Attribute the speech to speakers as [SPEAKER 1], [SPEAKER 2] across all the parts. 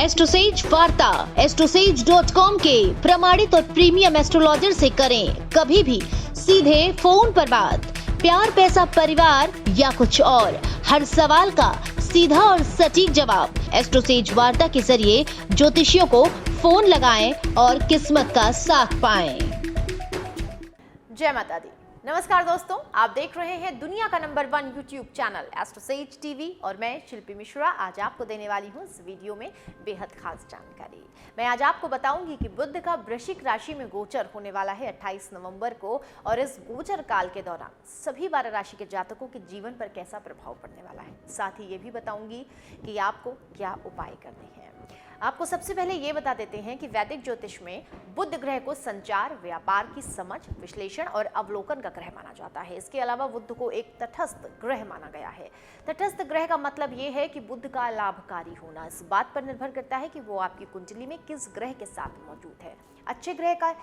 [SPEAKER 1] एस्ट्रोसेज वार्ता astrosage.com के प्रमाणित और प्रीमियम एस्ट्रोलॉजर से करें कभी भी सीधे फोन पर बात। प्यार, पैसा, परिवार या कुछ और, हर सवाल का सीधा और सटीक जवाब। एस्ट्रोसेज वार्ता के जरिए ज्योतिषियों को फोन लगाएं और किस्मत का साथ पाएं।
[SPEAKER 2] जय माता दी। नमस्कार दोस्तों, आप देख रहे हैं दुनिया का number 1 YouTube channel AstroSage TV और मैं शिल्पी मिश्रा आज आपको देने वाली हूं इस वीडियो में बेहद खास जानकारी। मैं आज आपको बताऊंगी कि बुध का वृश्चिक राशि में गोचर होने वाला है 28 नवंबर को और इस गोचर काल के दौरान सभी 12 राशि के जातकों के जीवन पर कैसा प्रभाव पड़ने वाला है। साथ ही ये भी बताऊंगी कि आपको क्या उपाय करने हैं। आपको सबसे पहले ये बता देते हैं कि वैदिक ज्योतिष में बुध ग्रह को संचार, व्यापार की समझ, विश्लेषण और अवलोकन का ग्रह माना जाता है। इसके अलावा बुध को एक तटस्थ ग्रह माना गया है। तटस्थ ग्रह का मतलब ये है कि बुध का लाभकारी होना इस बात पर निर्भर करता है कि वो आपकी कुंडली में किस ग्रह के साथ मौजूद है। अच्छे ग्रह का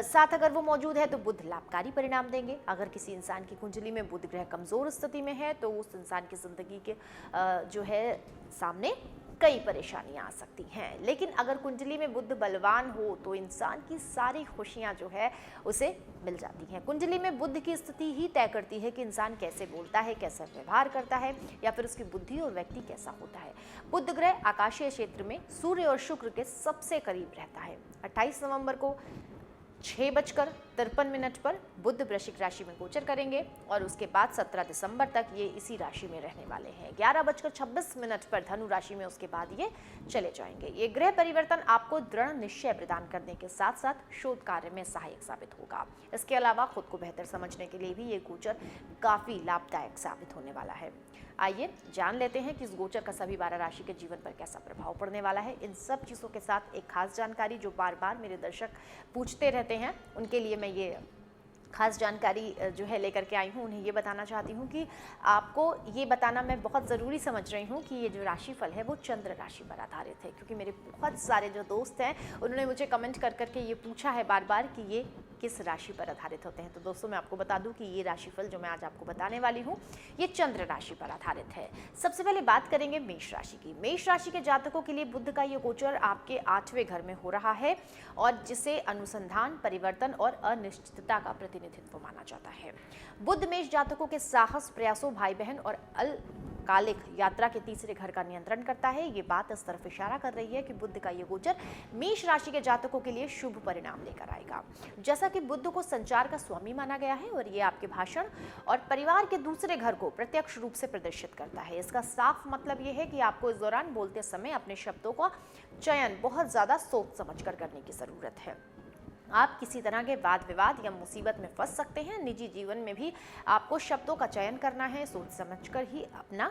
[SPEAKER 2] साथ अगर वो मौजूद है तो बुध लाभकारी परिणाम देंगे। अगर किसी इंसान की कुंडली में बुध ग्रह कमजोर स्थिति में है तो उस इंसान की जिंदगी के जो है सामने कई परेशानियां आ सकती हैं। लेकिन अगर कुंडली में बुध बलवान हो तो इंसान की सारी खुशियां जो है उसे मिल जाती हैं। कुंडली में बुध की स्थिति ही तय करती है कि इंसान कैसे बोलता है, कैसे व्यवहार करता है या फिर उसकी बुद्धि और व्यक्ति कैसा होता है। बुध ग्रह आकाशीय क्षेत्र में सूर्य और शुक्र के सबसे करीब रहता है। 28 नवंबर को 6:53 पर बुध वृश्चिक राशि में गोचर करेंगे और उसके बाद 17 दिसंबर तक ये इसी राशि में रहने वाले हैं। 11:26 पर धनु राशि में उसके बाद ये चले जाएंगे। ये ग्रह परिवर्तन आपको दृढ़ निश्चय प्रदान करने के साथ साथ शोध कार्य में सहायक साबित होगा। इसके अलावा खुद को बेहतर समझने के लिए भी ये गोचर काफी लाभदायक साबित होने वाला है। आइए जान लेते हैं कि इस गोचर का सभी 12 राशि के जीवन पर कैसा प्रभाव पड़ने वाला है। इन सब चीज़ों के साथ एक खास जानकारी जो बार बार मेरे दर्शक पूछते रहते हैं, उनके लिए मैं ये खास जानकारी जो है लेकर के आई हूँ। उन्हें ये बताना चाहती हूँ कि आपको ये बताना मैं बहुत ज़रूरी समझ रही हूँ कि ये जो राशिफल है वो चंद्र राशि पर आधारित है, क्योंकि मेरे बहुत सारे जो दोस्त हैं उन्होंने मुझे कमेंट कर करके ये पूछा है बार बार कि ये किस राशि पर आधारित होते हैं। तो दोस्तों मैं आपको बता दूं कि ये राशिफल जो मैं आज आपको बताने वाली हूँ ये चंद्र राशि पर आधारित है। सबसे पहले बात करेंगे मेष राशि की। मेष राशि के जातकों के लिए बुध का ये गोचर आपके 8वें घर में हो रहा है और जिसे अनुसंधान, परिवर्तन और अनिश्चितता का प्रतिनिधित्व माना जाता है। बुध मेष जातकों के साहस, प्रयासों, भाई बहन और कालिक यात्रा के तीसरे घर का नियंत्रण करता है। ये बात इस तरफ इशारा कर रही है कि बुध का ये गोचर मेष राशि के जातकों के लिए शुभ परिणाम लेकर आएगा। जैसा कि बुध को संचार का स्वामी माना गया है और ये आपके भाषण और परिवार के दूसरे घर को प्रत्यक्ष रूप से प्रदर्शित करता है। इसका साफ मतलब ये है कि आपको इस दौरान बोलते समय अपने शब्दों का चयन बहुत ज्यादा सोच समझ कर करने की जरूरत है। आप किसी तरह के वाद विवाद या मुसीबत में फंस सकते हैं। निजी जीवन में भी आपको शब्दों का चयन करना है, सोच समझकर ही अपना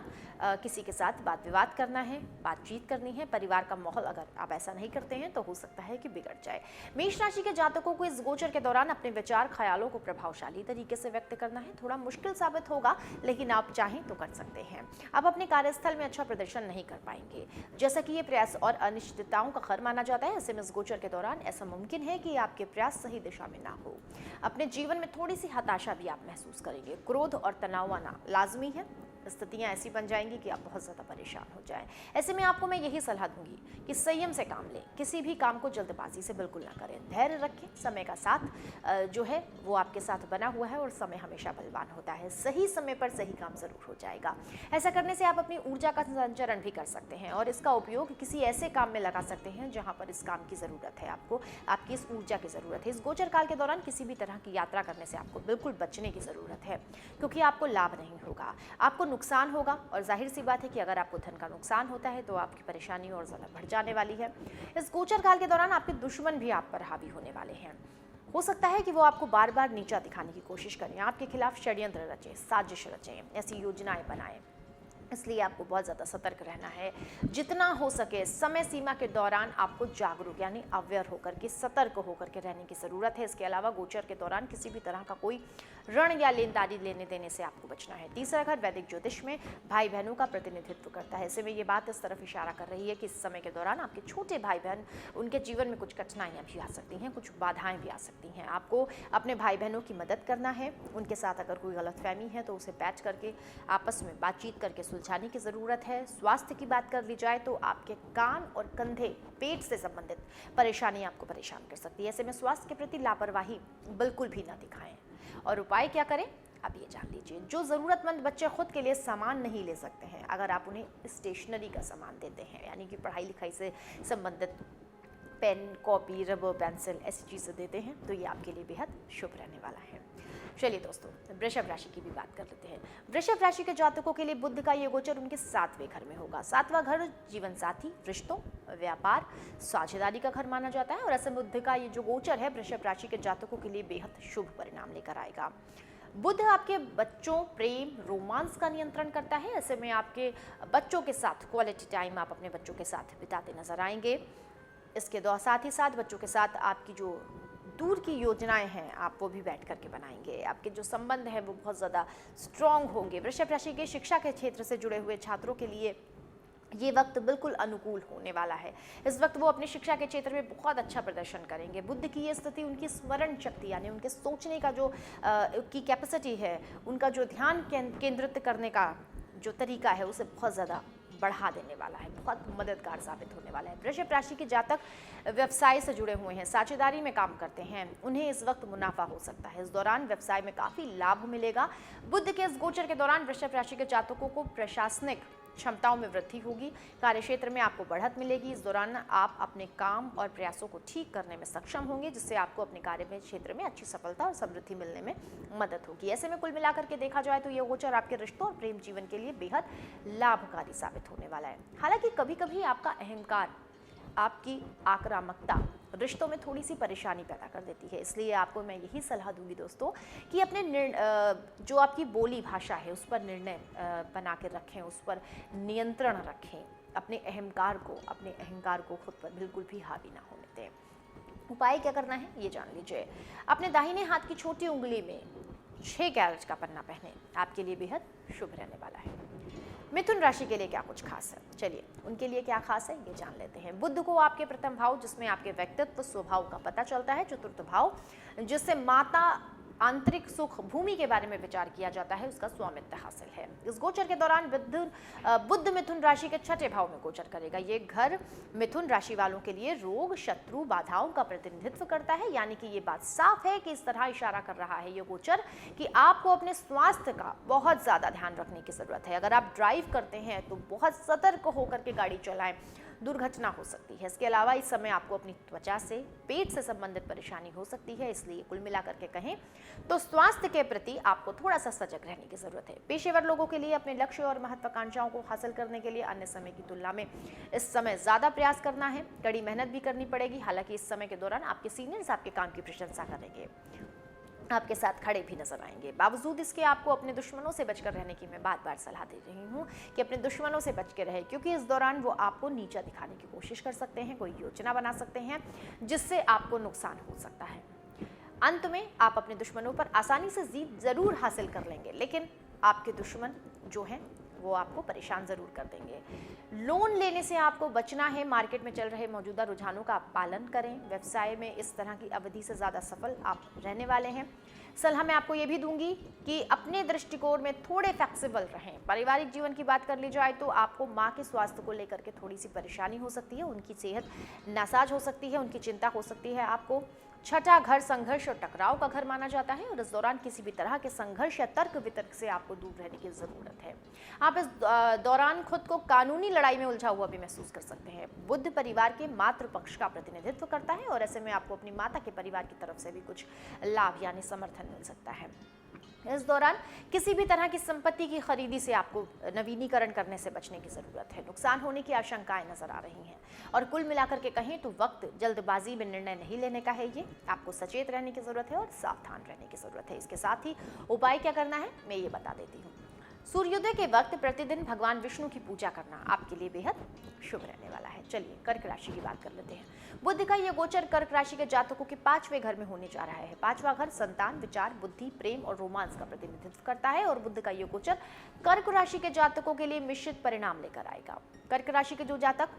[SPEAKER 2] किसी के साथ वाद विवाद करना है, बातचीत करनी है। परिवार का माहौल अगर आप ऐसा नहीं करते हैं तो हो सकता है कि बिगड़ जाए। मेष राशि के जातकों को इस गोचर के दौरान अपने विचार, ख्यालों को प्रभावशाली तरीके से व्यक्त करना है। थोड़ा मुश्किल साबित होगा लेकिन आप चाहें तो कर सकते हैं। आप अपने कार्यस्थल में अच्छा प्रदर्शन नहीं कर पाएंगे, जैसा कि ये प्रयास और अनिश्चितताओं का घर माना जाता है। ऐसे में इस गोचर के दौरान ऐसा मुमकिन है कि आपके प्रयास सही दिशा में ना हो। अपने जीवन में थोड़ी सी हताशा भी आप महसूस करेंगे। क्रोध और तनाव आना लाजमी है। स्थितियां ऐसी बन जाएंगी कि आप बहुत ज़्यादा परेशान हो जाएं। ऐसे में आपको मैं यही सलाह दूंगी कि संयम से काम लें। किसी भी काम को जल्दबाजी से बिल्कुल ना करें। धैर्य रखें। समय का साथ जो है वो आपके साथ बना हुआ है और समय हमेशा बलवान होता है। सही समय पर सही काम जरूर हो जाएगा। ऐसा करने से आप अपनी ऊर्जा का संचरण भी कर सकते हैं और इसका उपयोग किसी ऐसे काम में लगा सकते हैं जहाँ पर इस काम की ज़रूरत है। आपको आपकी इस ऊर्जा की ज़रूरत है। इस गोचर काल के दौरान किसी भी तरह की यात्रा करने से आपको बिल्कुल बचने की ज़रूरत है, क्योंकि आपको लाभ नहीं होगा, आपको नुकसान होगा। और जाहिर सी बात है कि अगर आपको धन का नुकसान होता है तो आपकी परेशानी और ज़्यादा बढ़ जाने वाली है। इस गोचर काल के दौरान आपके दुश्मन भी आप पर हावी होने वाले हैं। हो सकता है कि वो आपको बार बार नीचा दिखाने की कोशिश करें, आपके खिलाफ षड्यंत्र रचें, साजिश रचें, ऐसी योजनाएं बनाएं। इसलिए आपको बहुत ज़्यादा सतर्क रहना है। जितना हो सके समय सीमा के दौरान आपको जागरूक यानी अवेयर होकर के, सतर्क होकर के रहने की ज़रूरत है। इसके अलावा गोचर के दौरान किसी भी तरह का कोई ऋण या लेनदारी लेने देने से आपको बचना है। तीसरा घर वैदिक ज्योतिष में भाई बहनों का प्रतिनिधित्व करता है। ऐसे में ये बात इस तरफ इशारा कर रही है कि इस समय के दौरान आपके छोटे भाई बहन, उनके जीवन में कुछ कठिनाइयाँ भी आ सकती हैं, कुछ बाधाएं भी आ सकती हैं। आपको अपने भाई बहनों की मदद करना है। उनके साथ अगर कोई गलतफहमी है तो उसे बैठ करके आपस में बातचीत करके सुलझाने की ज़रूरत है। स्वास्थ्य की बात कर ली जाए तो आपके कान और कंधे, पेट से संबंधित परेशानी आपको परेशान कर सकती है। ऐसे में स्वास्थ्य के प्रति लापरवाही बिल्कुल भी ना दिखाएं। और उपाय क्या करें, आप ये जान लीजिए। जो ज़रूरतमंद बच्चे खुद के लिए सामान नहीं ले सकते हैं, अगर आप उन्हें स्टेशनरी का सामान देते हैं, यानी कि पढ़ाई लिखाई से संबंधित पेन, कॉपी, रबर, पेंसिल, ऐसी चीज़ें देते हैं, तो ये आपके लिए बेहद शुभ रहने वाला है। चलिए दोस्तों, वृषभ राशि की भी बात कर लेते हैं। वृषभ राशि के जातकों के लिए बुध का ये गोचर उनके 7वें घर में होगा। 7वां घर जीवन साथी, रिश्तों, व्यापार, साझेदारी का घर माना जाता है और ऐसे में बुध का ये जो गोचर है वृषभ राशि के जातकों के लिए बेहद शुभ परिणाम लेकर आएगा। बुध आपके बच्चों, प्रेम, रोमांस का नियंत्रण करता है। ऐसे में आपके बच्चों के साथ क्वालिटी टाइम आप अपने बच्चों के साथ बिताते नजर आएंगे। इसके साथ ही साथ बच्चों के साथ आपकी जो दूर की योजनाएं हैं आप वो भी बैठ करके बनाएंगे। आपके जो संबंध हैं वो बहुत ज़्यादा स्ट्रॉन्ग होंगे। वृषभ राशि के शिक्षा के क्षेत्र से जुड़े हुए छात्रों के लिए ये वक्त बिल्कुल अनुकूल होने वाला है। इस वक्त वो अपने शिक्षा के क्षेत्र में बहुत अच्छा प्रदर्शन करेंगे। बुध की ये स्थिति उनकी स्मरण शक्ति, यानी उनके सोचने का जो की कैपेसिटी है, उनका जो ध्यान केंद्रित करने का जो तरीका है उसे बहुत ज़्यादा बढ़ा देने वाला है, बहुत मददगार साबित होने वाला है। वृषभ राशि के जातक व्यवसाय से जुड़े हुए हैं, साझेदारी में काम करते हैं, उन्हें इस वक्त मुनाफा हो सकता है। इस दौरान व्यवसाय में काफ़ी लाभ मिलेगा। बुध के इस गोचर के दौरान वृषभ राशि के जातकों को प्रशासनिक क्षमताओं में वृद्धि होगी। कार्यक्षेत्र में आपको बढ़त मिलेगी। इस दौरान आप अपने काम और प्रयासों को ठीक करने में सक्षम होंगे, जिससे आपको अपने कार्य में क्षेत्र में अच्छी सफलता और समृद्धि मिलने में मदद होगी। ऐसे में कुल मिलाकर के देखा जाए तो यह गोचर आपके रिश्तों और प्रेम जीवन के लिए बेहद लाभकारी साबित होने वाला है। हालांकि कभी कभी आपका अहंकार, आपकी आक्रामकता रिश्तों में थोड़ी सी परेशानी पैदा कर देती है। इसलिए आपको मैं यही सलाह दूंगी दोस्तों कि अपने जो आपकी बोली भाषा है उस पर निर्णय बना के रखें, उस पर नियंत्रण रखें। अपने अहंकार को खुद पर बिल्कुल भी हावी ना होने दें। उपाय क्या करना है ये जान लीजिए। अपने दाहिने हाथ की छोटी उंगली में 6 कैरेट का पन्ना पहने, आपके लिए बेहद शुभ रहने वाला है। मिथुन राशि के लिए क्या कुछ खास है, चलिए उनके लिए क्या खास है ये जान लेते हैं। बुध को आपके प्रथम भाव, जिसमें आपके व्यक्तित्व स्वभाव का पता चलता है, चतुर्थ भाव जिससे माता, आंतरिक सुख, भूमि के बारे में विचार किया जाता है, उसका स्वामित्व हासिल है। इस गोचर के दौरान बुध मिथुन राशि के 6ठे भाव में गोचर करेगा। ये घर मिथुन राशि वालों के लिए रोग, शत्रु, बाधाओं का प्रतिनिधित्व करता है। यानी कि ये बात साफ है कि इस तरह इशारा कर रहा है ये गोचर कि आपको अपने स्वास्थ्य का बहुत ज्यादा ध्यान रखने की जरूरत है। अगर आप ड्राइव करते हैं तो बहुत सतर्क होकर के गाड़ी चलाएं, दुर्घटना हो सकती है। इसके अलावा इस समय आपको अपनी त्वचा से, पेट से संबंधित परेशानी हो सकती है। इसलिए कुल मिलाकर के कहें तो स्वास्थ्य के प्रति आपको थोड़ा सा सजग रहने की जरूरत है। पेशेवर लोगों के लिए अपने लक्ष्य और महत्वाकांक्षाओं को हासिल करने के लिए अन्य समय की तुलना में इस समय ज्यादा प्रयास करना है, कड़ी मेहनत भी करनी पड़ेगी। हालांकि इस समय के दौरान आपके सीनियर्स आपके काम की प्रशंसा करेंगे, आपके साथ खड़े भी नजर आएंगे। बावजूद इसके आपको अपने दुश्मनों से बचकर रहने की मैं बार बार सलाह दे रही हूँ कि अपने दुश्मनों से बच के रहे, क्योंकि इस दौरान वो आपको नीचा दिखाने की कोशिश कर सकते हैं, कोई योजना बना सकते हैं जिससे आपको नुकसान हो सकता है। अंत में आप अपने दुश्मनों पर आसानी से जीत जरूर हासिल कर लेंगे, लेकिन आपके दुश्मन जो हैं वो आपको परेशान जरूर कर देंगे। लोन लेने से आपको बचना है। मार्केट में चल रहे मौजूदा रुझानों का आप पालन करें। व्यवसाय में इस तरह की अवधि से ज़्यादा सफल आप रहने वाले हैं। सलाह मैं आपको ये भी दूंगी कि अपने दृष्टिकोण में थोड़े फ्लेक्सिबल रहें। पारिवारिक जीवन की बात कर ली जाए तो आपको माँ के स्वास्थ्य को लेकर के थोड़ी सी परेशानी हो सकती है, उनकी सेहत नासाज हो सकती है, उनकी चिंता हो सकती है। आपको 6ठा घर संघर्ष और टकराव का घर माना जाता है और इस दौरान किसी भी तरह के संघर्ष या तर्क वितर्क से आपको दूर रहने की जरूरत है। आप इस दौरान खुद को कानूनी लड़ाई में उलझा हुआ भी महसूस कर सकते हैं। बुध परिवार के मातृ पक्ष का प्रतिनिधित्व करता है और ऐसे में आपको अपनी माता के परिवार की तरफ से भी कुछ लाभ यानी समर्थन मिल सकता है। इस दौरान किसी भी तरह की संपत्ति की खरीदी से आपको नवीनीकरण करने से बचने की जरूरत है। नुकसान होने की आशंकाएं नजर आ रही हैं और कुल मिलाकर के कहें तो वक्त जल्दबाजी में निर्णय नहीं लेने का है। ये आपको सचेत रहने की जरूरत है और सावधान रहने की जरूरत है। इसके साथ ही उपाय क्या करना है मैं ये बता देती हूँ। सूर्योदय के वक्त प्रतिदिन भगवान विष्णु की पूजा करना आपके लिए बेहद शुभ रहने वाला है। चलिए कर्क राशि की बात कर लेते हैं। बुध का यह गोचर कर्क राशि के जातकों के 5वें घर में होने जा रहा है। 5वां घर संतान, विचार, बुद्धि, प्रेम और रोमांस का प्रतिनिधित्व करता है और बुध का यह गोचर कर्क राशि के जातकों के लिए मिश्रित परिणाम लेकर आएगा। कर्क राशि के जो जातक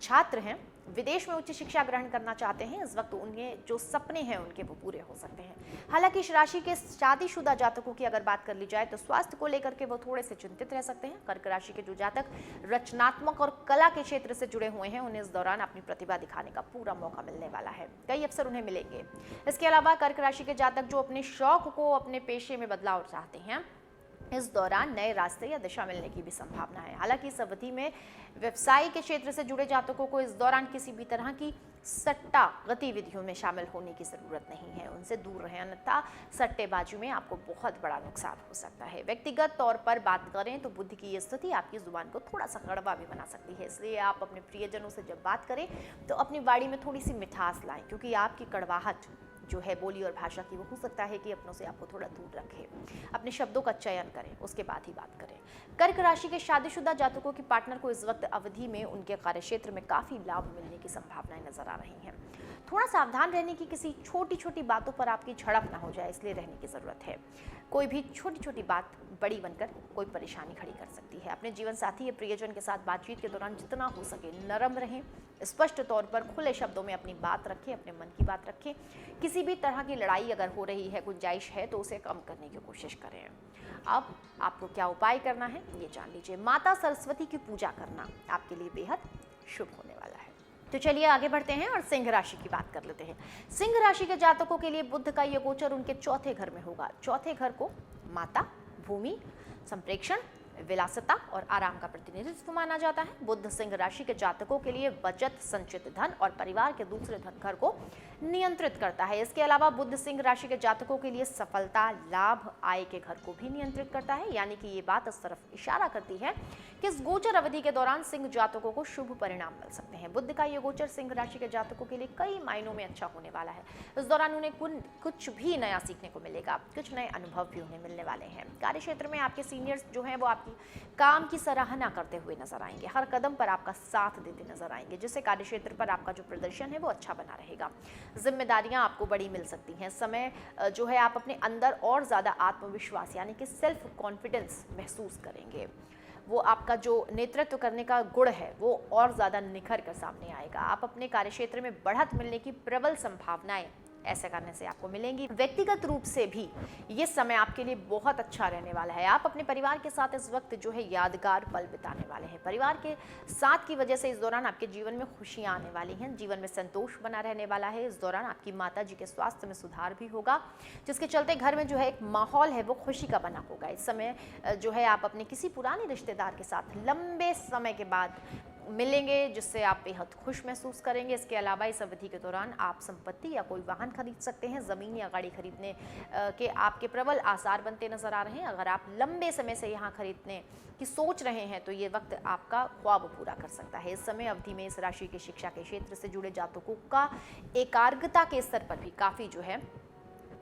[SPEAKER 2] छात्र हैं विदेश में उच्च शिक्षा ग्रहण करना चाहते हैं, इस वक्त उन्हें जो सपने हैं उनके वो पूरे हो सकते हैं। हालांकि इस राशि के शादीशुदा जातकों की अगर बात कर ली जाए तो स्वास्थ्य को लेकर के वो थोड़े से चिंतित रह सकते हैं। कर्क राशि के जो जातक रचनात्मक और कला के क्षेत्र से जुड़े हुए हैं उन्हें इस दौरान अपनी प्रतिभा दिखाने का पूरा मौका मिलने वाला है, कई अवसर उन्हें मिलेंगे। इसके अलावा कर्क राशि के जातक जो अपने शौक को अपने पेशे में बदलाव चाहते हैं, इस दौरान नए रास्ते या दिशा मिलने की भी संभावना है। हालांकि इस अवधि में व्यवसाय के क्षेत्र से जुड़े जातकों को इस दौरान किसी भी तरह की सट्टा गतिविधियों में शामिल होने की जरूरत नहीं है, उनसे दूर रहें, अन्यथा सट्टेबाजी में आपको बहुत बड़ा नुकसान हो सकता है। व्यक्तिगत तौर पर बात करें तो बुध की ये स्थिति आपकी जुबान को थोड़ा सा कड़वा भी बना सकती है, इसलिए आप अपने प्रियजनों से जब बात करें तो अपनी वाणी में थोड़ी सी मिठास लाएं, क्योंकि आपकी कड़वाहट जो है बोली और भाषा की वो हो सकता है कि अपनों से आपको थोड़ा दूर रखे। अपने शब्दों का चयन करें, उसके बाद ही बात करें। कर्क राशि के शादीशुदा जातकों की पार्टनर को इस वक्त अवधि में उनके कार्यक्षेत्र में काफी लाभ मिलने की संभावनाएं नजर आ रही हैं। थोड़ा सावधान रहने की, किसी छोटी छोटी बातों पर आपकी झड़प ना हो जाए, इसलिए रहने की जरूरत है। कोई भी छोटी छोटी बात बड़ी बनकर कोई परेशानी खड़ी कर सकती है। अपने जीवन साथी या प्रियजन के साथ बातचीत के दौरान जितना हो सके नरम रहें, स्पष्ट तौर पर खुले शब्दों में अपनी बात रखें, अपने मन की बात रखें। किसी भी तरह की लड़ाई अगर हो रही है, गुंजाइश है, तो उसे कम करने की कोशिश करें। अब आपको क्या उपाय करना है ये जान लीजिए। माता सरस्वती की पूजा करना आपके लिए बेहद शुभ होने वाला है। तो चलिए आगे बढ़ते हैं और सिंह राशि की बात कर लेते हैं। सिंह राशि के जातकों के लिए बुध का यह गोचर उनके चौथे घर में होगा। चौथे घर को माता, भूमि, संप्रेक्षण, विलासिता और आराम का प्रतिनिधित्व माना जाता है। बुध सिंह राशि के जातकों के लिए बचत, संचित धन और परिवार के दूसरे धन घर को नियंत्रित करता है। इसके अलावा बुध सिंह राशि के जातकों के लिए सफलता, लाभ, आय के घर को भी नियंत्रित करता है। यानी कि ये बात इस तरफ इशारा करती है कि इस गोचर अवधि के दौरान सिंह जातकों को शुभ परिणाम मिल सकते हैं। बुध का ये गोचर सिंह राशि के जातकों के लिए कई मायनों में अच्छा होने वाला है। इस दौरान उन्हें कुछ भी नया सीखने को मिलेगा, कुछ नए अनुभव भी उन्हें मिलने वाले हैं। कार्य क्षेत्र में आपके सीनियर्स जो हैं वो आपकी काम की सराहना करते हुए नजर आएंगे, हर कदम पर आपका साथ देते नजर आएंगे, जिससे कार्य क्षेत्र पर आपका जो प्रदर्शन है वो अच्छा बना रहेगा। जिम्मेदारियां आपको बड़ी मिल सकती हैं। समय जो है आप अपने अंदर और ज्यादा आत्मविश्वास यानी कि सेल्फ कॉन्फिडेंस महसूस करेंगे। वो आपका जो नेतृत्व करने का गुण है वो और ज्यादा निखर कर सामने आएगा। आप अपने कार्य क्षेत्र में बढ़त मिलने की प्रबल संभावनाएं ऐसा करने से आपको मिलेंगी। व्यक्तिगत रूप से भी ये समय आपके लिए बहुत अच्छा रहने वाला है। आप अपने परिवार के साथ इस वक्त जो है यादगार पल बिताने वाले हैं। परिवार के साथ की वजह से इस दौरान आपके जीवन में खुशियां आने वाली हैं, जीवन में संतोष बना रहने वाला है। इस दौरान आपकी माता जी के स्वास्थ्य में सुधार भी होगा, जिसके चलते घर में जो है एक माहौल है वो खुशी का बना होगा। इस समय जो है आप अपने किसी पुराने रिश्तेदार के साथ लंबे समय के बाद मिलेंगे, जिससे आप बेहद खुश महसूस करेंगे। इसके अलावा इस अवधि के दौरान आप संपत्ति या कोई वाहन खरीद सकते हैं। ज़मीन या गाड़ी खरीदने के आपके प्रबल आसार बनते नजर आ रहे हैं। अगर आप लंबे समय से यहाँ खरीदने की सोच रहे हैं तो ये वक्त आपका ख्वाब पूरा कर सकता है। इस समय अवधि में इस राशि के शिक्षा के क्षेत्र से जुड़े जातकों का एकाग्रता के स्तर पर भी काफ़ी जो है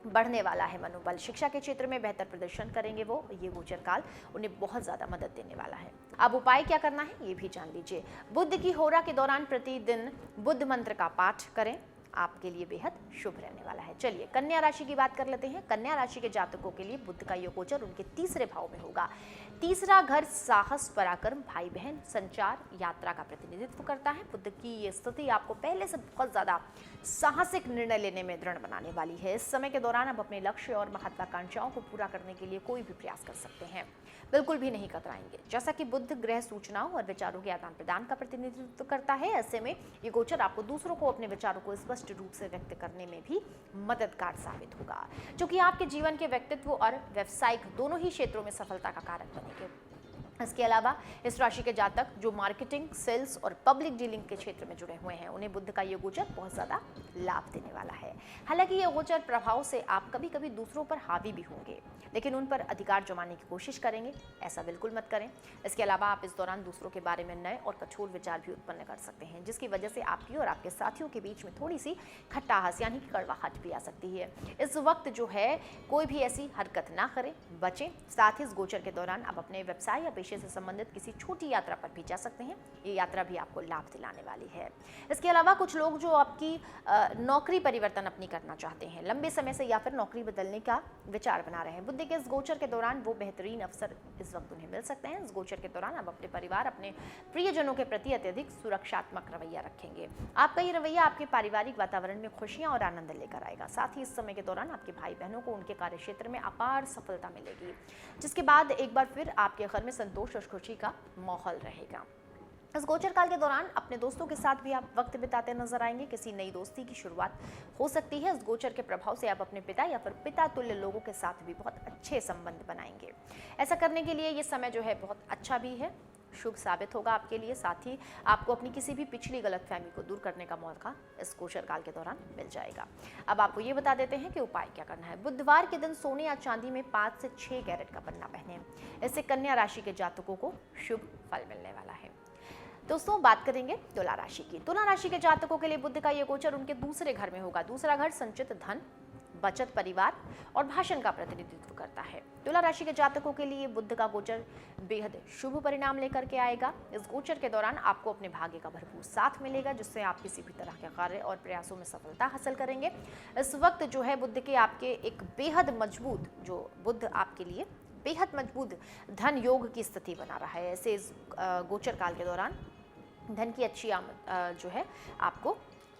[SPEAKER 2] बढ़ने वाला है मनोबल। शिक्षा के क्षेत्र में बेहतर प्रदर्शन करेंगे वो। ये गोचर काल उन्हें बहुत ज्यादा मदद देने वाला है। अब उपाय क्या करना है ये भी जान लीजिए। बुध की होरा के दौरान प्रतिदिन बुध मंत्र का पाठ करें, आपके लिए बेहद शुभ रहने वाला है। चलिए कन्या राशि की बात कर लेते हैं। कन्या राशि के जातकों के लिए बुध का ये गोचर उनके तीसरे भाव में होगा। तीसरा घर साहस, पराक्रम, भाई बहन, संचार, यात्रा का प्रतिनिधित्व करता है। बुध की ये स्थिति आपको पहले से बहुत ज्यादा साहसिक निर्णय लेने में दृढ़ बनाने वाली है। इस समय के दौरान आप अपने लक्ष्य और महत्वाकांक्षाओं को पूरा करने के लिए कोई भी प्रयास कर सकते हैं, बिल्कुल भी नहीं कतराएंगे। जैसा कि बुध ग्रह सूचनाओं और विचारों के आदान प्रदान का प्रतिनिधित्व करता है, ऐसे में ये गोचर आपको दूसरों को अपने विचारों को स्पष्ट रूप से व्यक्त करने में भी मददगार साबित होगा, जो कि आपके जीवन के व्यक्तित्व और व्यावसायिक दोनों ही क्षेत्रों में सफलता का कारक बनेंगे। इसके अलावा इस राशि के जातक जो मार्केटिंग, सेल्स और पब्लिक डीलिंग के क्षेत्र में जुड़े हुए हैं, उन्हें बुध का ये गोचर बहुत ज़्यादा लाभ देने वाला है। हालांकि ये गोचर प्रभाव से आप कभी कभी दूसरों पर हावी भी होंगे, लेकिन उन पर अधिकार जमाने की कोशिश करेंगे, ऐसा बिल्कुल मत करें। इसके अलावा आप इस दौरान दूसरों के बारे में नए और कठोर विचार भी उत्पन्न कर सकते हैं, जिसकी वजह से आपकी और आपके साथियों के बीच में थोड़ी सी खट्टाहस यानी कि कड़वाहट भी आ सकती है। इस वक्त जो है कोई भी ऐसी हरकत ना करें, बचें। साथ ही इस गोचर के दौरान आप अपने व्यवसाय या भविष्य से संबंधित किसी छोटी यात्रा पर भी जा सकते हैं। ये यात्रा भी आपको लाभ दिलाने वाली है। इसके अलावा कुछ लोग जो आपकी नौकरी परिवर्तन अपनी करना चाहते हैं, लंबे समय से या फिर नौकरी बदलने का विचार बना रहे हैं, बुध के इस गोचर के दौरान वो बेहतरीन अवसर इस वक्त उन्हें मिल सकते हैं। इस गोचर के दौरान आप अपने परिवार, अपने प्रियजनों के प्रति अत्यधिक सुरक्षात्मक रवैया रखेंगे। आपका ये रवैया आपके पारिवारिक वातावरण में खुशियां और आनंद लेकर आएगा। साथ ही इस समय के दौरान आपके भाई बहनों को उनके कार्य क्षेत्र में अपार सफलता मिलेगी, जिसके बाद एक बार फिर आपके घर में संतोष और खुशी का माहौल रहेगा। इस गोचर काल के दौरान अपने दोस्तों के साथ भी आप वक्त बिताते नजर आएंगे। किसी नई दोस्ती की शुरुआत हो सकती है। इस गोचर के प्रभाव से आप अपने पिता या फिर पिता तुल्य लोगों के साथ भी बहुत अच्छे संबंध बनाएंगे। ऐसा करने के लिए ये समय जो है बहुत अच्छा भी है, शुभ साबित होगा आपके लिए। साथ ही आपको अपनी किसी भी पिछली गलतफहमी को दूर करने का मौका इस गोचर काल के दौरान मिल जाएगा। अब आपको ये बता देते हैं कि उपाय क्या करना है। बुधवार के दिन सोने या चांदी में 5 से 6 कैरेट का पन्ना पहने। इससे कन्या राशि के जातकों को शुभ फल मिलने वाला है। दोस्तों, बात करेंगे तुला राशि की। तुला राशि के जातकों के लिए बुध का ये गोचर उनके दूसरे घर में होगा। दूसरा घर संचित धन, बचत, परिवार और भाषण का प्रतिनिधित्व करता है। तुला राशि के जातकों के लिए बुध का गोचर बेहद शुभ परिणाम लेकर के आएगा। इस गोचर के दौरान आपको अपने भाग्य का भरपूर साथ मिलेगा, जिससे आप किसी भी तरह के कार्य और प्रयासों में सफलता हासिल करेंगे। इस वक्त जो है बुध के आपके एक बेहद मजबूत, जो बुध आपके लिए बेहद मजबूत धन योग की स्थिति बना रहा है। ऐसे इस गोचर काल के दौरान धन की अच्छी आमद जो है आपको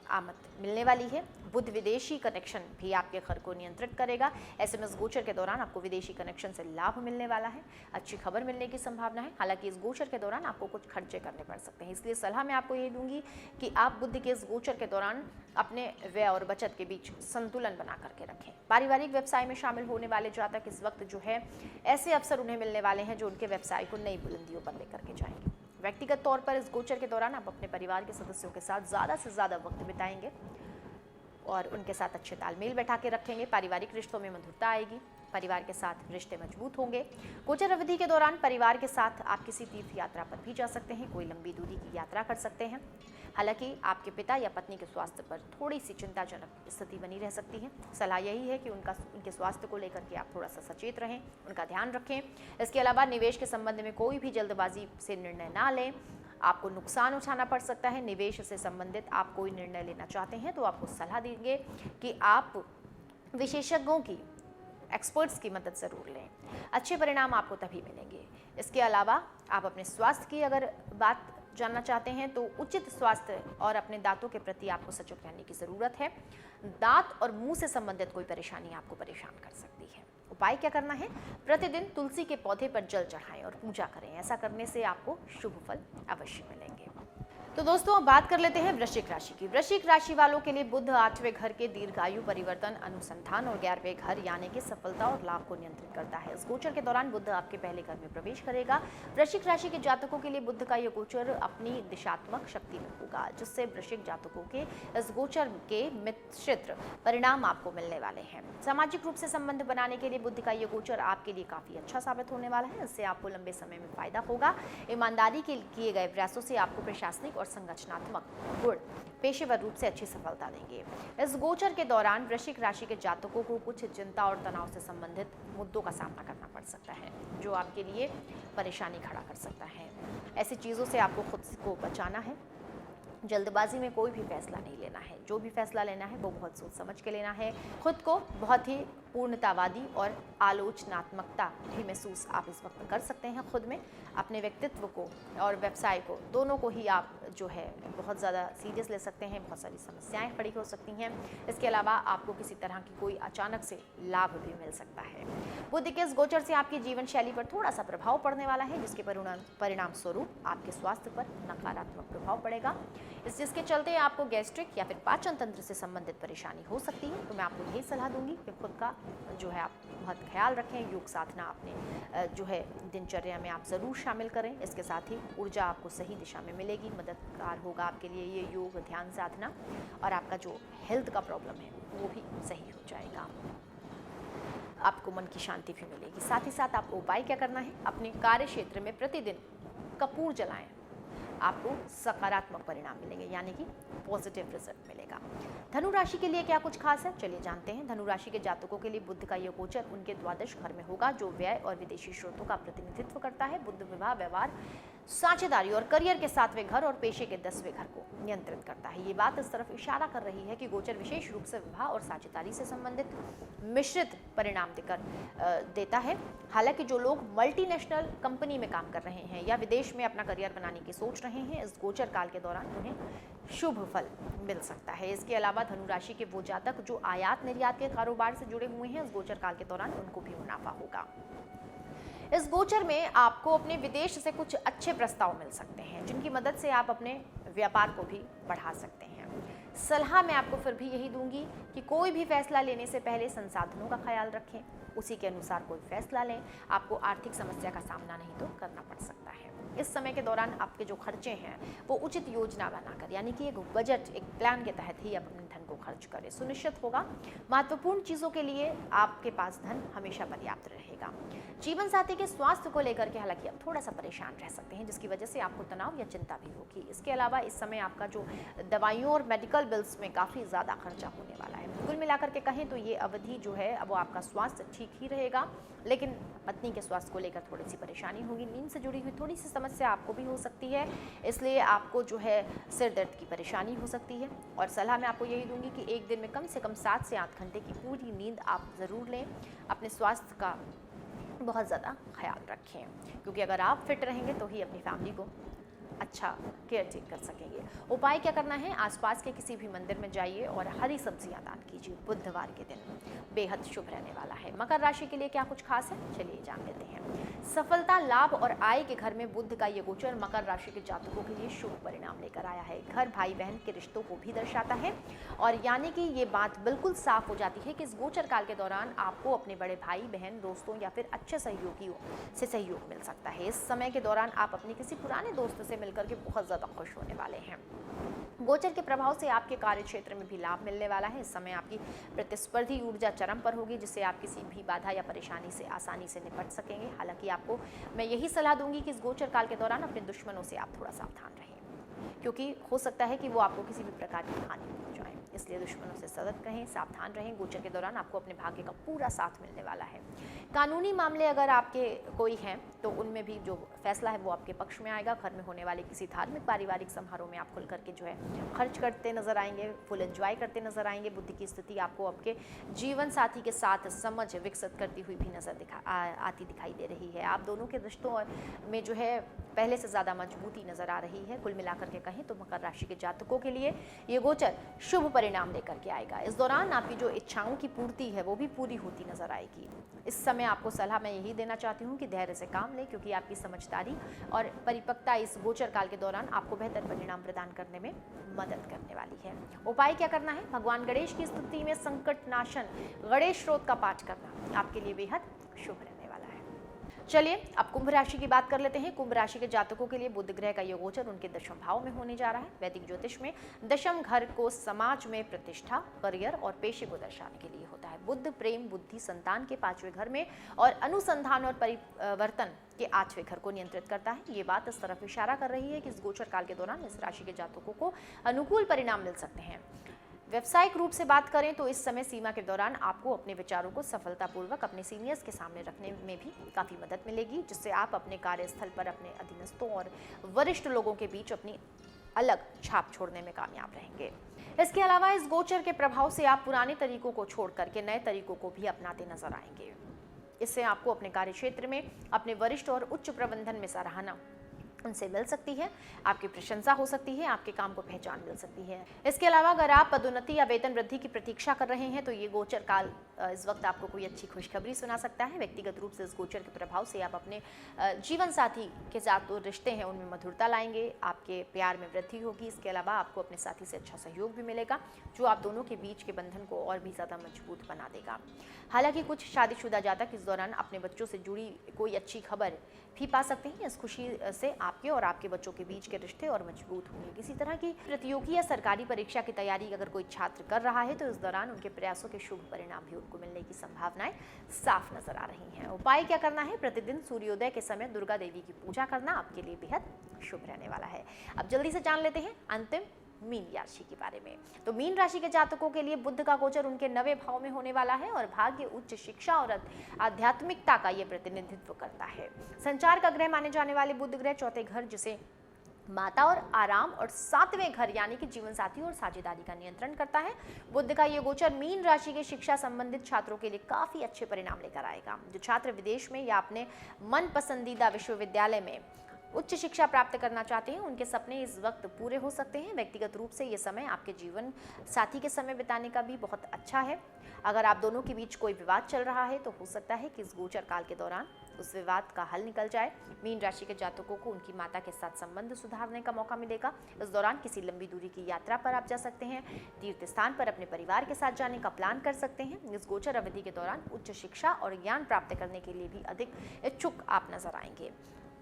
[SPEAKER 2] आमद मिलने वाली है। बुध विदेशी कनेक्शन भी आपके घर को नियंत्रित करेगा। ऐसे में इस गोचर के दौरान आपको विदेशी कनेक्शन से लाभ मिलने वाला है, अच्छी खबर मिलने की संभावना है। हालांकि इस गोचर के दौरान आपको कुछ खर्चे करने पड़ सकते हैं, इसलिए सलाह मैं आपको ये दूंगी कि आप बुध के इस गोचर के दौरान अपने व्यय और बचत के बीच संतुलन बना करके रखें। पारिवारिक व्यवसाय में शामिल होने वाले जातक इस वक्त जो है ऐसे अवसर उन्हें मिलने वाले हैं जो उनके व्यवसाय को नई बुलंदियों पर लेकर के जाएंगे। व्यक्तिगत तौर पर इस गोचर के दौरान आप अपने परिवार के सदस्यों के साथ ज़्यादा से ज़्यादा वक्त बिताएंगे और उनके साथ अच्छे तालमेल बैठा के रखेंगे। पारिवारिक रिश्तों में मधुरता आएगी, परिवार के साथ रिश्ते मजबूत होंगे। गोचर अवधि के दौरान परिवार के साथ आप किसी तीर्थ यात्रा पर भी जा सकते हैं, कोई लंबी दूरी की यात्रा कर सकते हैं। हालांकि आपके पिता या पत्नी के स्वास्थ्य पर थोड़ी सी चिंताजनक स्थिति बनी रह सकती है। सलाह यही है कि उनके स्वास्थ्य को लेकर के आप थोड़ा सा सचेत रहें, उनका ध्यान रखें। इसके अलावा निवेश के संबंध में कोई भी जल्दबाजी से निर्णय ना लें, आपको नुकसान उठाना पड़ सकता है। निवेश से संबंधित आप कोई निर्णय लेना चाहते हैं तो आपको सलाह देंगे कि आप विशेषज्ञों की, एक्सपर्ट्स की मदद ज़रूर लें। अच्छे परिणाम आपको तभी मिलेंगे। इसके अलावा आप अपने स्वास्थ्य की अगर बात जानना चाहते हैं तो उचित स्वास्थ्य और अपने दांतों के प्रति आपको सजग रहने की ज़रूरत है। दांत और मुंह से संबंधित कोई परेशानी आपको परेशान कर सकती है। उपाय क्या करना है? प्रतिदिन तुलसी के पौधे पर जल चढ़ाएं और पूजा करें। ऐसा करने से आपको शुभ फल अवश्य मिलेंगे। तो दोस्तों, अब बात कर लेते हैं वृश्चिक राशि की। वृश्चिक राशि वालों के लिए बुध 8वें घर के दीर्घायु, परिवर्तन, अनुसंधान और 11वें घर यानी कि सफलता और लाभ को नियंत्रित करता है। इस गोचर के दौरान बुध आपके पहले घर में प्रवेश करेगा। वृश्चिक राशि के जातकों के लिए बुध का यह गोचर अपनी दिशात्मक शक्ति में होगा, जिससे वृश्चिक जातकों के इस गोचर के मिश्रित परिणाम आपको मिलने वाले हैं। सामाजिक रूप से संबंध बनाने के लिए बुध का यह गोचर आपके लिए काफी अच्छा साबित होने वाला है। इससे आपको लंबे समय में फायदा होगा। ईमानदारी के किए गए प्रयासों से आपको प्रशासनिक और संगठनात्मक गुण पेशेवर रूप से अच्छी सफलता देंगे। इस गोचर के दौरान वृश्चिक राशि के जातकों को कुछ चिंता और तनाव से संबंधित मुद्दों का सामना करना पड़ सकता है, जो आपके लिए परेशानी खड़ा कर सकता है। ऐसी चीज़ों से आपको खुद को बचाना है। जल्दबाजी में कोई भी फैसला नहीं लेना है। जो भी फैसला लेना है वो बहुत सोच समझ के लेना है। खुद को बहुत ही पूर्णतावादी और आलोचनात्मकता भी महसूस आप इस वक्त कर सकते हैं। खुद में अपने व्यक्तित्व को और व्यवसाय को, दोनों को ही आप जो है बहुत ज़्यादा सीरियस ले सकते हैं। बहुत सारी समस्याएं खड़ी हो सकती हैं। इसके अलावा आपको किसी तरह की कोई अचानक से लाभ भी मिल सकता है। बुध के इस गोचर से आपकी जीवन शैली पर थोड़ा सा प्रभाव पड़ने वाला है, जिसके परिणाम स्वरूप आपके स्वास्थ्य पर नकारात्मक प्रभाव पड़ेगा। जिसके चलते आपको गैस्ट्रिक या फिर पाचन तंत्र से संबंधित परेशानी हो सकती है। तो मैं आपको यही सलाह दूंगी कि खुद का जो है आप बहुत ख्याल रखें। योग साधना अपने जो है दिनचर्या में आप ज़रूर शामिल करें। इसके साथ ही ऊर्जा आपको सही दिशा में मिलेगी, मददगार होगा आपके लिए ये योग, ध्यान साधना, और आपका जो हेल्थ का प्रॉब्लम है वो भी सही हो जाएगा। आपको मन की शांति भी मिलेगी। साथ ही साथ आपको उपाय क्या करना है? अपने कार्य क्षेत्र में प्रतिदिन कपूर जलाएं। आपको सकारात्मक परिणाम मिलेंगे, यानी कि पॉजिटिव रिजल्ट मिलेगा। धनु राशि के लिए क्या कुछ खास है, चलिए जानते हैं। धनु राशि के जातकों के लिए बुध का यह गोचर उनके द्वादश घर में होगा, जो व्यय और विदेशी स्रोतों का प्रतिनिधित्व करता है। बुध विवाह, व्यवहार, साझेदारी और करियर के 7वें घर और पेशे के 10वें घर को नियंत्रित करता है। ये बात इस तरफ इशारा कर रही है कि गोचर विशेष रूप से विवाह और साझेदारी से संबंधित मिश्रित परिणाम देता है। हालांकि जो लोग मल्टीनेशनल कंपनी में काम कर रहे हैं या विदेश में अपना करियर बनाने की सोच रहे हैं, इस गोचर काल के दौरान उन्हें शुभ फल मिल सकता है। इसके अलावा धनु राशि के वो जातक जो आयात निर्यात के कारोबार से जुड़े हुए हैं, इस गोचर काल के दौरान उनको भी मुनाफा होगा। इस गोचर में आपको अपने विदेश से कुछ अच्छे प्रस्ताव मिल सकते हैं, जिनकी मदद से आप अपने व्यापार को भी बढ़ा सकते हैं। सलाह मैं आपको फिर भी यही दूंगी कि कोई भी फैसला लेने से पहले संसाधनों का ख्याल रखें, उसी के अनुसार कोई फैसला लें। आपको आर्थिक समस्या का सामना नहीं तो करना पड़ सकता है। इस समय के दौरान आपके जो खर्चे हैं वो उचित योजना बनाकर, यानी कि एक बजट, एक प्लान के तहत ही आप अपने धन को खर्च करें, सुनिश्चित होगा। महत्वपूर्ण चीजों के लिए आपके पास धन हमेशा पर्याप्त रहेगा। जीवन साथी के स्वास्थ्य को लेकर के हालांकि आप थोड़ा सा परेशान रह सकते हैं, जिसकी वजह से आपको तनाव या चिंता भी होगी। इसके अलावा इस समय आपका जो दवाइयों और मेडिकल बिल्स में काफ़ी ज़्यादा खर्चा होने वाला है। कुल मिलाकर के कहें तो ये अवधि जो है वो आपका स्वास्थ्य ठीक ही रहेगा, लेकिन पत्नी के स्वास्थ्य को लेकर थोड़ी सी परेशानी होगी। नींद से जुड़ी हुई थोड़ी सी समस्या आपको भी हो सकती है, इसलिए आपको जो है सिर दर्द की परेशानी हो सकती है। और सलाह मैं आपको यही दूंगी कि एक दिन में कम से कम 7 से 8 घंटे की पूरी नींद आप ज़रूर लें। अपने स्वास्थ्य का बहुत ज़्यादा ख्याल रखें, क्योंकि अगर आप फिट रहेंगे तो ही अपनी फैमिली को अच्छा केयर टेक कर सकेंगे। उपाय क्या करना है, आसपास के किसी भी मंदिर में जाइए और हरी सब्जियां दान कीजिए। बुधवार के दिन बेहद शुभ रहने वाला है। मकर राशि के लिए क्या कुछ खास है, चलिए जान लेते हैं। सफलता, लाभ और आय के घर में बुध का ये गोचर मकर राशि के जातकों के लिए शुभ परिणाम लेकर आया है। घर भाई बहन के रिश्तों को भी दर्शाता है, और यानी कि ये बात बिल्कुल साफ हो जाती है कि इस गोचर काल के दौरान आपको अपने बड़े भाई बहन, दोस्तों या फिर अच्छे सहयोगियों से सहयोग मिल सकता है। इस समय के दौरान आप अपने किसी पुराने दोस्त से मिलकर के बहुत ज़्यादा खुश होने वाले हैं। गोचर के प्रभाव से आपके कार्य क्षेत्र में भी लाभ मिलने वाला है। इस समय आपकी प्रतिस्पर्धी ऊर्जा चरम पर होगी, जिससे आप किसी भी बाधा या परेशानी से आसानी से निपट सकेंगे। हालांकि आपको मैं यही सलाह दूंगी कि इस गोचर काल के दौरान अपने दुश्मनों से आप थोड़ा सावधान रहें, क्योंकि हो सकता है कि वो आपको किसी भी प्रकार की हानि पहुंचाएं। इसलिए दुश्मनों से सतर्क रहें, सावधान रहें। गोचर के दौरान आपको अपने भाग्य का पूरा साथ मिलने वाला है। कानूनी मामले अगर आपके कोई हैं तो उनमें भी जो फैसला है वो आपके पक्ष में आएगा। घर में होने वाले किसी धार्मिक पारिवारिक समारोह में आप खुल करके जो है खर्च करते नजर आएंगे, फुल एंजॉय करते नजर आएंगे। बुद्धि की स्थिति आपको आपके जीवन साथी के साथ समझ विकसित करती हुई भी आती दिखाई दे रही है। आप दोनों के रिश्तों में जो है पहले से ज़्यादा मजबूती नजर आ रही है। कुल मिलाकर के कहें तो मकर राशि के जातकों के लिए ये गोचर शुभ परिणाम लेकर के आएगा। इस दौरान आपकी जो इच्छाओं की पूर्ति है वो भी पूरी होती नजर आएगी। इस समय आपको सलाह मैं यही देना चाहती हूँ कि धैर्य से काम लें, क्योंकि आपकी समझदारी और परिपक्वता इस गोचर काल के दौरान आपको बेहतर परिणाम प्रदान करने में मदद करने वाली है। उपाय क्या करना है, भगवान गणेश की स्तुति में संकट नाशन गणेश स्त्रोत का पाठ करना आपके लिए बेहद शुभ रहने वाला है। चलिए अब कुंभ राशि की बात कर लेते हैं। कुंभ राशि के जातकों के लिए बुध ग्रह का ये गोचर उनके दशम भाव में होने जा रहा है। वैदिक ज्योतिष में दशम घर को समाज में प्रतिष्ठा, करियर और पेशे को दर्शाने के लिए होता है। बुध प्रेम, बुद्धि, संतान के 5वें घर में और अनुसंधान और परिवर्तन के 8वें घर को नियंत्रित करता है। ये बात इस तरफ इशारा कर रही है कि इस गोचर काल के दौरान इस राशि के जातकों को अनुकूल परिणाम मिल सकते हैं। व्यावसायिक रूप से बात करें तो इस समय सीमा के दौरान आपको अपने विचारों को सफलतापूर्वक अपने सीनियर्स के सामने रखने में भी काफ़ी मदद मिलेगी, जिससे आप अपने कार्यस्थल पर अपने अधीनस्थों और वरिष्ठ लोगों के बीच अपनी अलग छाप छोड़ने में कामयाब रहेंगे। इसके अलावा इस गोचर के प्रभाव से आप पुराने तरीकों को छोड़ करके नए तरीकों को भी अपनाते नजर आएंगे। इससे आपको अपने कार्य क्षेत्र में अपने वरिष्ठ और उच्च प्रबंधन में सराहना उनसे मिल सकती है, आपकी प्रशंसा हो सकती है, आपके काम को पहचान मिल सकती है। इसके अलावा अगर आप पदोन्नति या वेतन वृद्धि की प्रतीक्षा कर रहे हैं तो ये गोचर काल इस वक्त आपको कोई अच्छी खुशखबरी सुना सकता है। व्यक्तिगत रूप से इस गोचर के प्रभाव से आप अपने जीवन साथी के साथ जो रिश्ते हैं उनमें मधुरता लाएंगे, आपके प्यार में वृद्धि होगी। इसके अलावा आपको अपने साथी से अच्छा सहयोग भी मिलेगा, जो आप दोनों के बीच के बंधन को और भी ज़्यादा मजबूत बना देगा। हालांकि कुछ शादीशुदा जातक इस दौरान अपने बच्चों से जुड़ी कोई अच्छी खबर भी पा सकते हैं। इस खुशी से आपके और आपके बच्चों के बीच के रिश्ते और मजबूत होंगे। किसी तरह की प्रतियोगी या सरकारी परीक्षा की तैयारी अगर कोई छात्र कर रहा है तो इस दौरान उनके प्रयासों के शुभ परिणाम भी उनको मिलने की संभावनाएं साफ नजर आ रही हैं। उपाय क्या करना है? प्रतिदिन सूर्योदय के समय दुर्गा देवी की पूजा करना आपके लिए बेहद शुभ रहने वाला है। अब जल्दी से जान लेते हैं अंतिम मीन राशि के बारे में। तो मीन राशि के जातकों के लिए बुध का गोचर उनके 9वें भाव में होने वाला है और भाग्य, उच्च शिक्षा और आध्यात्मिकता का यह प्रतिनिधित्व करता है। संचार का ग्रह माने जाने वाले बुध ग्रह चौथे घर जिसे माता और आराम और 7वें घर यानी कि जीवन साथी और साझेदारी का नियंत्रण करता है। बुध का ये गोचर मीन राशि के शिक्षा संबंधित छात्रों के लिए काफी अच्छे परिणाम लेकर आएगा। जो छात्र विदेश में या अपने मन पसंदीदा विश्वविद्यालय में उच्च शिक्षा प्राप्त करना चाहते हैं उनके सपने इस वक्त पूरे हो सकते हैं। व्यक्तिगत रूप से ये समय आपके जीवन साथी के समय बिताने का भी बहुत अच्छा है। अगर आप दोनों के बीच कोई विवाद चल रहा है तो हो सकता है कि इस गोचर काल के दौरान उस विवाद का हल निकल जाए। मीन राशि के जातकों को उनकी माता के साथ संबंध सुधारने का मौका मिलेगा। इस दौरान किसी लंबी दूरी की यात्रा पर आप जा सकते हैं। तीर्थ स्थान पर अपने परिवार के साथ जाने का प्लान कर सकते हैं। इस गोचर अवधि के दौरान उच्च शिक्षा और ज्ञान प्राप्त करने के लिए भी अधिक इच्छुक आप नजर आएंगे।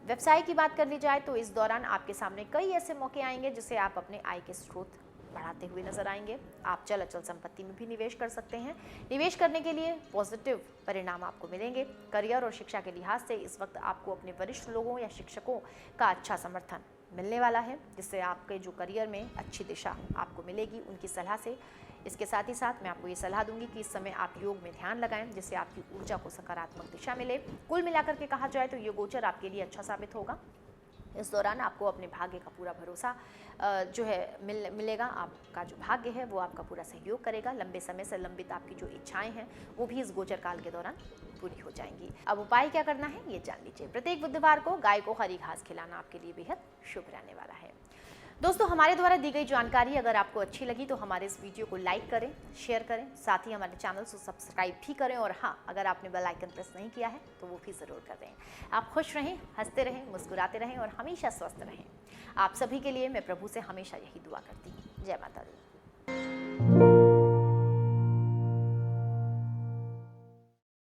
[SPEAKER 2] व्यवसाय की बात कर ली जाए तो इस दौरान आपके सामने कई ऐसे मौके आएंगे जिससे आप अपने आय के स्रोत बढ़ाते हुए नजर आएंगे। आप चल अचल संपत्ति में भी निवेश कर सकते हैं। निवेश करने के लिए पॉजिटिव परिणाम आपको मिलेंगे। करियर और शिक्षा के लिहाज से इस वक्त आपको अपने वरिष्ठ लोगों या शिक्षकों का अच्छा समर्थन मिलने वाला है जिससे आपके जो करियर में अच्छी दिशा आपको मिलेगी उनकी सलाह से। इसके साथ ही साथ मैं आपको ये सलाह दूंगी कि इस समय आप योग में ध्यान लगाएं जिससे आपकी ऊर्जा को सकारात्मक दिशा मिले। कुल मिलाकर के कहा जाए तो ये गोचर आपके लिए अच्छा साबित होगा। इस दौरान आपको अपने भाग्य का पूरा भरोसा जो है मिलेगा। आपका जो भाग्य है वो आपका पूरा सहयोग करेगा। लंबे समय से लंबित आपकी जो इच्छाएं हैं वो भी इस गोचर काल के दौरान पूरी हो जाएंगी। अब उपाय क्या करना है ये जान लीजिए। प्रत्येक बुधवार को गाय को हरी घास खिलाना आपके लिए बेहद शुभ रहने वाला है। दोस्तों, हमारे द्वारा दी गई जानकारी अगर आपको अच्छी लगी तो हमारे इस वीडियो को लाइक करें, शेयर करें, साथ ही हमारे चैनल को सब्सक्राइब भी करें और हाँ, अगर आपने बेल आइकन प्रेस नहीं किया है तो वो भी ज़रूर कर दें। आप खुश रहें, हंसते रहें, मुस्कुराते रहें और हमेशा स्वस्थ रहें। आप सभी के लिए मैं प्रभु से हमेशा यही दुआ करती हूँ। जय माता दी।